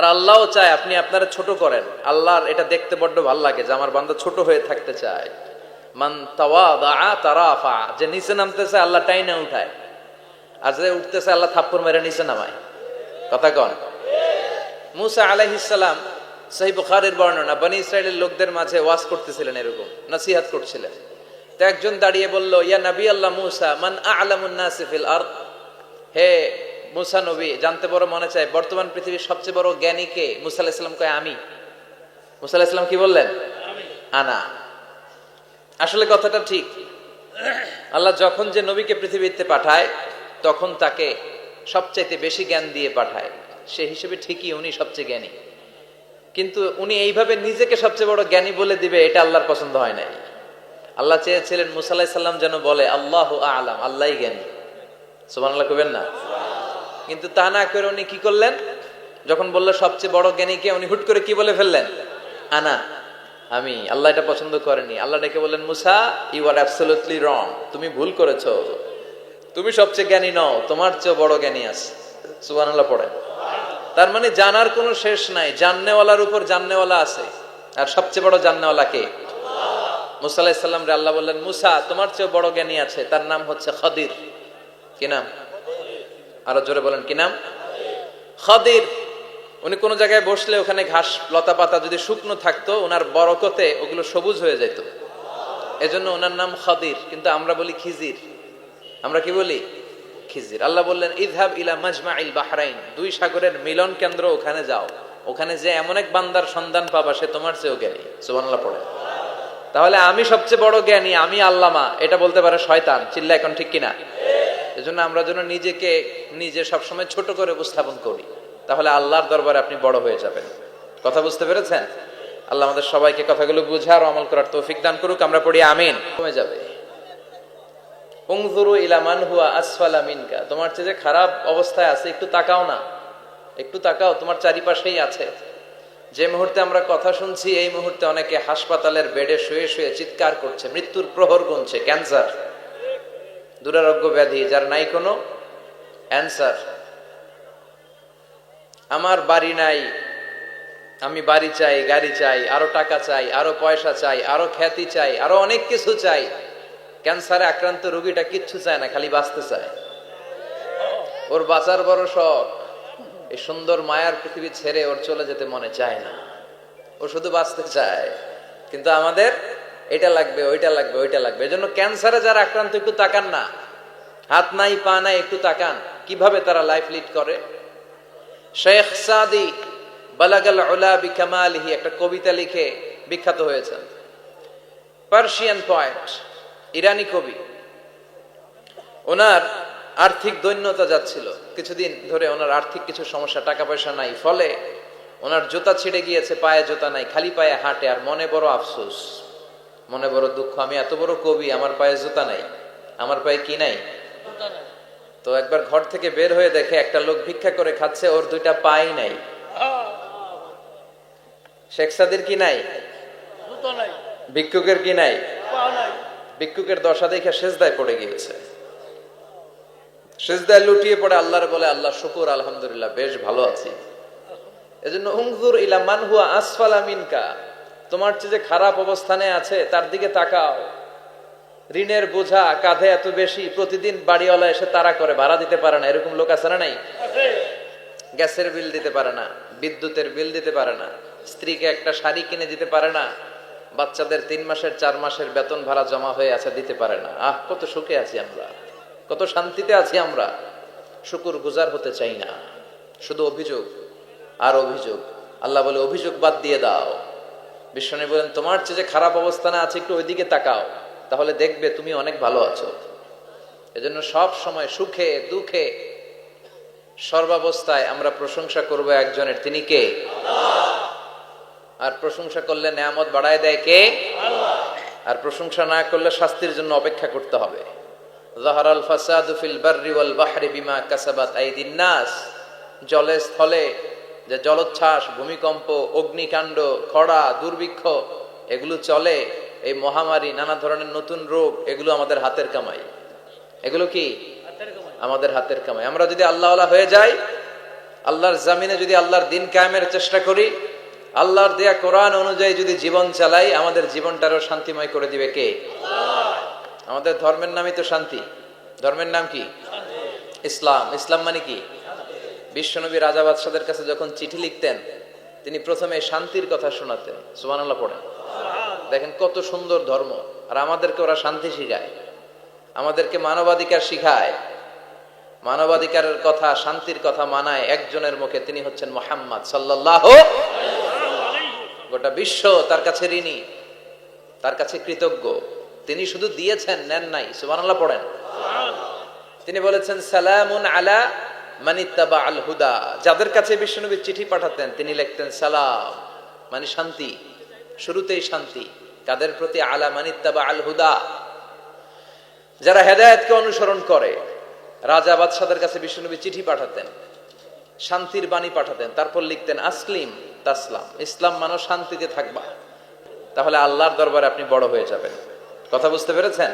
আর আল্লাহও চায় আপনি আপনারা ছোট করেন। আল্লাহর এটা দেখতে বড্ড ভালো লাগে যে আমার বান্দা ছোট হয়ে থাকতে চায়। মান তাওয়াদা তারাফা, যে নিচে নামতেছে আল্লাহ টাইনা উঠায়, আর যে উঠতেছে আল্লাহ থাপ্পড় মেরে নিচে নামায়। কথা কন। মুসা আলাইহিস সালাম, সহিহ বুখারীর বর্ণনা, বনি ইসরাইলের লোকদের মাঝে ওয়াজ করতেছিলেন, এরকম নসিহত করছিলেন। তো একজন দাঁড়িয়ে বলল, ইয়া নবী আল্লাহ মুসা, মান আ'লামুন নাসি ফিল আরদ, হে মুসা নবী, জানতে বড় মনে চায় বর্তমান পৃথিবীর সবচেয়ে বড় জ্ঞানী কে? মুসা আলাইহিস সালাম কয় আমি। মুসা আলাইহিস সালাম কি বললেন? আনা। আসলে কথাটা ঠিক। আল্লাহ যখন যে নবীকে পৃথিবীতে পাঠায় তখন তাকে সবচাইতে বেশি জ্ঞান দিয়ে পাঠায়, সে হিসেবে ঠিকই উনি সবচেয়ে জ্ঞানী। কিন্তু উনি এইভাবে নিজেকে সবচেয়ে বড় জ্ঞানী বলে দিবে, এটা আল্লাহর পছন্দ হয় নাই। আল্লাহ চেয়েছিলেন মুসা আলাইহিস সালাম যেন বলে আল্লাহু আ'লাম, আল্লাহই জ্ঞানী। সুবহানাল্লাহ কইবেন না? কিন্তু তা না করে উনি কি করলেন? যখন বললো সবচেয়ে বড় জ্ঞানী কে, উনি হুট করে কি বলে ফেললেন? আনা, আমি। আল্লাহ এটা পছন্দ করেনি। আল্লাহ ডেকে বললেন, মুসা, ইউ আর অ্যাবসলিউটলি রং, তুমি ভুল করেছো, তুমি সবচেয়ে জ্ঞানী নও, তোমার চেয়ে বড় জ্ঞানী আছে। সুবহানাল্লাহ পড়েন। তার মানে জানার কোনো শেষ নাই, জাননেওয়ালার উপর জাননেওয়ালা আছে। আর সবচেয়ে বড় জাননেওয়ালা কে? মুসা আলাইহিস সালাম রে আল্লাহ বললেন, মুসা, তোমার চেয়ে বড় জ্ঞানী আছে, তার নাম হচ্ছে খদির। কি নাম? আরো জোরে বলেন, কি নাম? খদির। উনি কোন জায়গায় বসলে ওখানে ঘাস লতা পাতা যদি শুকনো থাকতো, ওনার বরকতে ওগুলো সবুজ হয়ে যেত, এজন্য ওনার নাম খদির। কিন্তু আমরা বলি খিজির। আমরা কি বলি? খিজির। আল্লাহ বললেন, ইযহাব ইলা মাজমাইল বাহরাইন, দুই সাগরের মিলন কেন্দ্র, ওখানে যাও, ওখানে যে এমন এক বান্দার সন্ধান পাবা সে তোমার চেয়েও জ্ঞানী। সুবহানাল্লাহ পড়ে। তাহলে আমি সবচেয়ে বড় জ্ঞানী, আমি আল্লামা, এটা বলতে পারে শয়তান। চিল্লা এখন ঠিক কিনা? এজন্য আমরা যেন নিজেকে নিজে সবসময় ছোট করে উপস্থাপন করি, তাহলে আল্লাহর দরবারে আপনি বড় হয়ে যাবেন। কথা বুঝতে পেরেছেন? আল্লাহ আমাদের সবাইকে কথাগুলো বুঝার ও আমল করার তৌফিক দান করুক। আমরা পড়ি আমিন। কমে যাবে। উনজুরু ইলা মান হুয়া আসফালা মিনকা, তোমার চেয়ে যে খারাপ অবস্থায় আছে একটু তাকাও না, একটু তাকাও, তোমার চারিপাশেই আছে। যে মুহূর্তে আমরা কথা শুনছি এই মুহূর্তে অনেকে হাসপাতালের বেডে শুয়ে শুয়ে চিৎকার করছে, মৃত্যুর প্রহর গুনছে। ক্যান্সার, দুরারোগ্য ব্যাধি যার নাই কোনো অ্যান্সার। আমার বাড়ি নাই, আমি বাড়ি চাই, গাড়ি চাই, আরো টাকা চাই, আরো পয়সা চাই, আরো খ্যাতি চাই, আরো অনেক কিছু চাই। ক্যান্সারে আক্রান্ত রোগীটা কিচ্ছু চায় না, খালি বাঁচতে চায়। ওর বাঁচার বড় শখ, এই সুন্দর মায়ার পৃথিবী ছেড়ে ওর চলে যেতে মনে চায় না, ও শুধু বাঁচতে চায়। কিন্তু আমাদের এটা লাগবে, ওইটা লাগবে, ওইটা লাগবে। এজন্য ক্যান্সারে যারা আক্রান্ত একটু তাকান না, হাত নাই পা নাই, একটু তাকান কিভাবে তারা লাইফ লিড করে। শেখ সাদি বালাগাল উলা বিকামালিহি একটা কবিতা লিখে বিখ্যাত হয়েছেন। পার্সিয়ান পয়েট, ইরানি কবি। ওনার আর্থিক দৈন্যতা যাচ্ছিল, কিছুদিন ধরে ওনার আর্থিক কিছু সমস্যা, টাকা পয়সা নাই, ফলে ওনার জুতা ছিঁড়ে গিয়েছে, পায়ে জুতা নাই, খালি পায়ে হাঁটে। আর মনে বড় আফসোস, মনে বড় দুঃখ, আমি এত বড় কবি, আমার পায়ে জুতা নাই, আমার পায়ে কি নাই? তো একবার ঘর থেকে বের হয়ে দেখে একটা লোক ভিক্ষা করে খাচ্ছে, ওর দুইটা পাই নাই। শেখ সাদির কি নাই? ভিক্ষুকের কি নাই? ভিক্ষুকের দশা দেখে সেজদায় পড়ে গিয়েছে। সেজদায় লুটিয়ে পড়ে আল্লাহর বলে, আল্লাহ শুকুর, আলহামদুলিল্লাহ, বেশ ভালো আছি। এজন্য উনজুর ইলা মান হুয়া আসফালা মিনকা, তোমার চেয়ে যে খারাপ অবস্থানে আছে তার দিকে তাকাও। ঋণের বোঝা কাঁধে এত বেশি, প্রতিদিন বাড়িওয়ালা এসে তাড়া করে, ভাড়া দিতে পারে না, এরকম লোক আছে না নাই? গ্যাসের বিল দিতে পারে না, বিদ্যুতের বিল দিতে পারে না, স্ত্রীকে একটা শাড়ি কিনে দিতে পারে না, বাচ্চাদের 3 মাসের 4 মাসের বেতন ভাড়া জমা হয়ে আছে, দিতে পারে না। আহ, কত সুখে আছি আমরা, কত শান্তিতে আছি আমরা, শুকুর গুজার হতে চাই না, শুধু অভিযোগ আর অভিযোগ। আল্লাহ বলে, অভিযোগ বাদ দিয়ে দাও। বিশ্বনবী বলেন, তোমার চেয়ে যে খারাপ অবস্থানে আছে একটু ওইদিকে তাকাও, তাহলে দেখবে তুমি অনেক ভালো আছো। এজন্য সব সময় সুখে দুঃখে সর্বাবস্থায় আমরা প্রশংসা করব একজনের, তিনি কে? আর প্রশংসা করলে নেয়ামত বাড়ায় দেয় কে? আর প্রশংসা না করলে শাস্তির জন্য অপেক্ষা করতে হবে। যাহারাল ফাসাদু ফিল বাররি ওয়াল বাহরি বিমা কাসাবাত আইদিন নাস, জলে স্থলে যে জলোচ্ছ্বাস, ভূমিকম্প, অগ্নিকাণ্ড, খরা, দুর্ভিক্ষ এগুলো চলে, এই মহামারী, নানা ধরনের নতুন রোগ, এগুলো আমাদের হাতের কামাই। এগুলো কি? আমাদের হাতের কামাই। আমরা যদি আল্লাহওয়ালা হয়ে যাই আল্লাহর জামিনে যদি আল্লাহর দিন কায়েমের চেষ্টা করি, আল্লাহর দেয়া কোরআন অনুযায়ী যদি জীবন চালাই, আমাদের জীবনটারও শান্তিময় করে দিবে কে? আমাদের ধর্মের নামই তো শান্তি। ধর্মের নাম কি? ইসলাম। ইসলাম মানে কি? বিশ্বনবী রাজা বাদশাদের কাছে যখন চিঠি লিখতেন, তিনি প্রথমে শান্তির কথা শোনাতেন। সুবহানাল্লাহ পড়েন। দেখেন কত সুন্দর ধর্ম। আর আমাদেরকে ওরা শান্তি শিখায়, আমাদেরকে মানবাধিকার শিখায়। মানবাধিকারের কথা, শান্তির কথা মানায় একজনের মুখে, তিনি হচ্ছেন মুহাম্মদ সাল্লাল্লাহু। গোটা বিশ্ব তার কাছে ঋণী, তার কাছে কৃতজ্ঞ। তিনি শুধু দিয়েছেন, নেন নাই। সুবহানাল্লাহ পড়েন। তিনি বলেছেন সালামুন আলা মানিত্তাবা আল হুদা। যাদের কাছে বিশ্বনবী চিঠি পাঠাতেন, তিনি লিখতেন সালাম মানে শান্তি, শুরুতেই শান্তি। কাদের প্রতি? আলা মানিত্তাবা আল হুদা, যারা হেদায়েতকে অনুসরণ করে। রাজা বাদশাদের কাছে বিশ্বনবী চিঠি পাঠাতেন, শান্তির বাণী পাঠাতেন, তারপর লিখতেন আসলিম তাসলাম, ইসলাম মানো শান্তিতে থাকবা, তাহলে আল্লাহর দরবারে আপনি বড় হয়ে যাবেন। কথা বুঝতে পেরেছেন?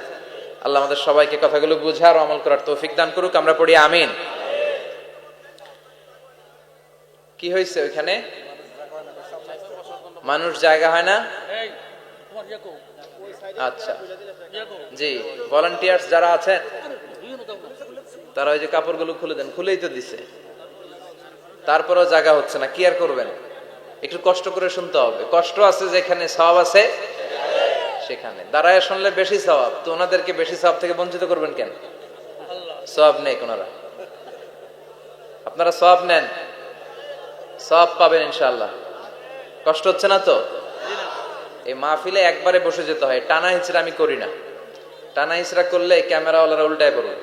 আল্লাহ আমাদের সবাইকে কথাগুলো বুঝার ও আমল করার তৌফিক দান করুক। আমরা পড়ি আমিন। কি হয়েছে ওইখানে? মানুষ জায়গা হয় না? আচ্ছা জি, ভলান্টিয়ার্স যারা আছেন তারা ওই যে কাপড়গুলো খুলে দেন। খুলেই তো দিছে, তারপরেও জায়গা হচ্ছে না। কি আর করবেন? একটু কষ্ট করে শুনতে হবে। কষ্ট আছে যেখানে, সওয়াব আছে সেখানে। দাঁড়ায় শুনলে বেশি সওয়াব, তো ওনাদেরকে বেশি সওয়াব থেকে বঞ্চিত করবেন কেন? সওয়াব নেই ওনারা, আপনারা সওয়াব নেন, সওয়াব পাবেন ইনশাআল্লাহ। কষ্ট হচ্ছে না তো? এই মাহফিলে একবারে বসে যেতে হয়। টানা হিচড়া আমি করি না। টানা হিচড়া করলে ক্যামেরাওয়ালারা উল্টায় পড়বে,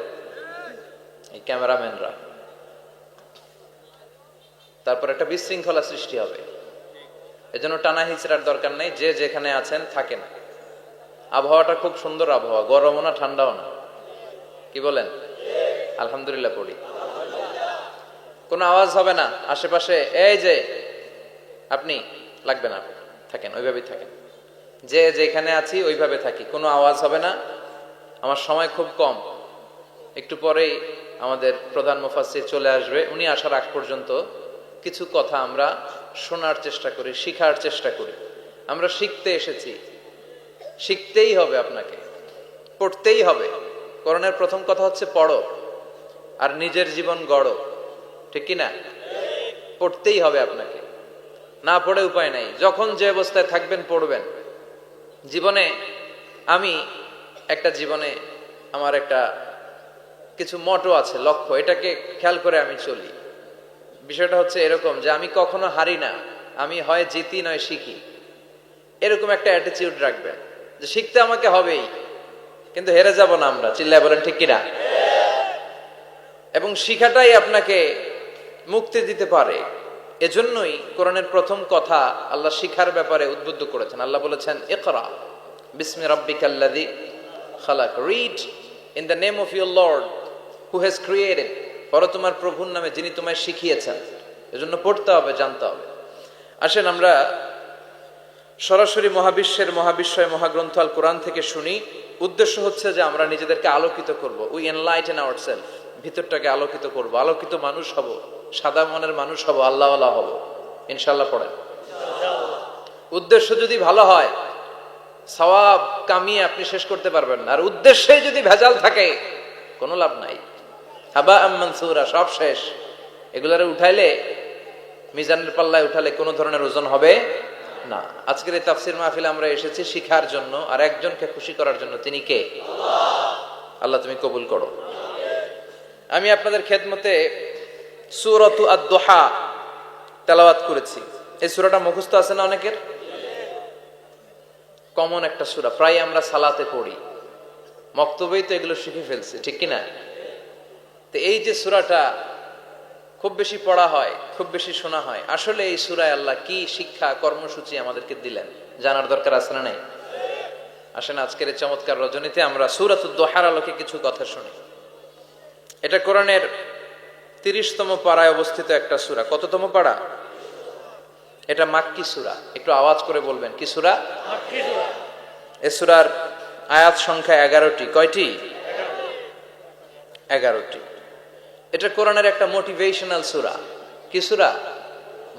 এই ক্যামেরাম্যানরা। তারপর একটা বিশৃঙ্খলা সৃষ্টি হবে। এজন্য টানা হিচড়ার দরকার নেই। যে যেখানে আছেন থাকেন। আবহাওয়াটা খুব সুন্দর আবহাওয়া, গরমও না ঠান্ডাও না। কি বলেন? আলহামদুলিল্লাহ পড়ি। কোনো আওয়াজ হবে না আশেপাশে। এই যে আপনি লাগবে না, থাকেন ওইভাবেই থাকেন। যে যেখানে আছি ওইভাবে থাকি, কোনো আওয়াজ হবে না। আমার সময় খুব কম, একটু পরেই আমাদের প্রধান মুফাসসির চলে আসবে। উনি আসার আগ পর্যন্ত কিছু কথা আমরা শোনার চেষ্টা করি, শিখার চেষ্টা করি। আমরা শিখতে এসেছি, শিখতেই হবে, আপনাকে পড়তেই হবে। কোরআনের প্রথম কথা হচ্ছে পড়ো আর নিজের জীবন গড়ো, ঠিক কি না? পড়তেই হবে আপনাকে, না পড়ে উপায় নাই। যখন যে অবস্থায় থাকবেন পড়বেন। জীবনে আমি আমার একটা কিছু মটো আছে, লক্ষ্য, এটাকে খেয়াল করে আমি চলি। বিষয়টা হচ্ছে এরকম যে আমি কখনো হারি না, আমি হয় জিতি নয় শিখি। এরকম একটা অ্যাটিটিউড রাখবেন যে শিখতে আমাকে হবেই, কিন্তু হেরে যাব না আমরা। চিল্লায় বলেন ঠিক কিনা? এবং শিখাটাই আপনাকে মুক্তি দিতে পারে। এজন্যই কোরআনের প্রথম কথা আল্লাহ শিখার ব্যাপারে উদ্বুদ্ধ করেছেন। আল্লাহ বলেছেন ইকরা বিসমি রাব্বিকাল্লাযী খালাক, read in the name of your lord who has created, পড়ো তোমার প্রভুর নামে যিনি তোমায় শিখিয়েছেন। এজন্য পড়তে হবে, জানতে হবে। আসেন আমরা সরাসরি মহাবিশ্বয় মহাগ্রন্থ আল কোরআন থেকে শুনি। উদ্দেশ্য হচ্ছে যে আমরা নিজেদেরকে আলোকিত করব। উই এনলাইটেন আওয়ারসেলফ, ভিতরটাকে আলোকিত করব, আলোকিত মানুষ হব, সাদা মনের মানুষ হব, আল্লাহওয়ালা হব ইনশাআল্লাহ। পড়েন। উদ্দেশ্য যদি ভালো হয়, সওয়াব কামিয়ে আপনি শেষ করতে পারবেন না। আর উদ্দেশ্যে যদি ভেজাল থাকে, কোনো লাভ নাই। হাবা মানসুরা, সব শেষ। এগুলারে উঠাইলে, মিজানের পাল্লায় উঠালে কোনো ধরনের ওজন হবে না। আজকের এই তাফসীর মাহফিলে আমরা এসেছি শিখার জন্য আর একজনকে খুশি করার জন্য। তিনি কে? আল্লাহ তুমি কবুল করো। আমি আপনাদের খেদমতে সূরাতু আদ-দুহা তেলাওয়াত করেছি। এই সূরাটা মুখস্থ আছে না অনেকের? কমন একটা সূরা, প্রায় আমরা সালাতে পড়ি, মক্তবেই তো এগুলো শিখে ফেলছি, ঠিক কিনা? তো এই যে সূরাটা খুব বেশি পড়া হয়, খুব বেশি শোনা হয়, আসলে এই সূরায় আল্লাহ কি শিক্ষা কর্মসূচি আমাদেরকে দিলেন জানার দরকার আছে না নাই? আসেন আজকের এই চমৎকার রজনীতে আমরা সূরাতুদ দুহার আলোকে কিছু কথা শুনি। এটা কোরআনের 30তম পারায় অবস্থিত একটা সূরা। কততম পারা? এটা মাক্কি সূরা। একটু আওয়াজ করে বলবেন, কি সূরা? মাক্কি সূরা। এই সূরার আয়াত সংখ্যা 11টি। কয়টি? 11টি। এটা কোরআনের একটা মোটিভেশনাল সূরা। কি সূরা?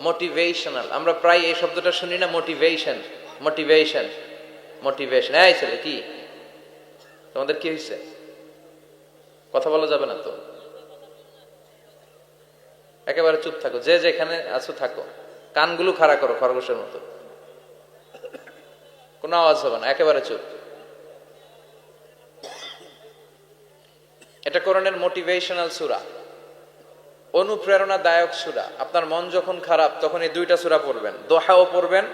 মোটিভেশনাল। আমরা প্রায় এই শব্দটা শুনি না, মোটিভেশন মোটিভেশন মোটিভেশন। এই ছেলে কি তোমাদের কি হয়েছে? কথা বলা যাবে না তো, একেবারে চুপ থাকো, যে যেখানে আছো থাকো, কানগুলো খাড়া করো খরগোশের মতো, কোনো আওয়াজ হবে না, একেবারে চুপ। এটা কোরআনের মোটিভেশনাল সূরা, অনুপ্রেরণাদায়ক সূরা। আপনার মন যখন খারাপ তখন এই দুইটা সূরা পড়বেন, দোহাও পড়বেন,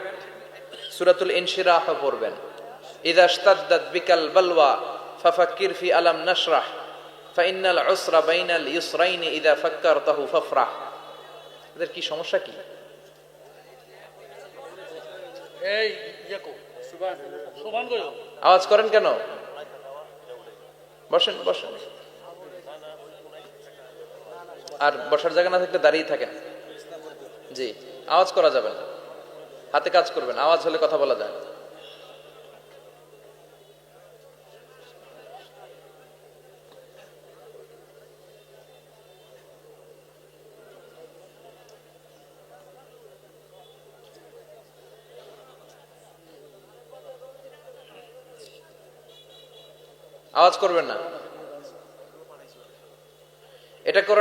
সূরাতুল ইনশিরাহও পড়বেন। ইযা ইশতাদ্দাত বিকাল বালওয়া ফাফাক্কির ফি আলাম নাশরাহ ফাইন্নাল উসরা বাইনাল ইউসরাইনি ইযা ফাক্কারতাহু ফাফরাহ। এদের কি সমস্যা কি? এই ইয়াকো সুবহান কইও, আওয়াজ করেন কেন? বসেন বসেন, আর বসার জায়গা না থাকলে দাঁড়িয়ে থাকেন। জি, আওয়াজ করা যাবে না, হাতে কাজ করবেন, আওয়াজ হলে কথা বলা যায় না। আওয়াজ করবেন না, এটা কোরআন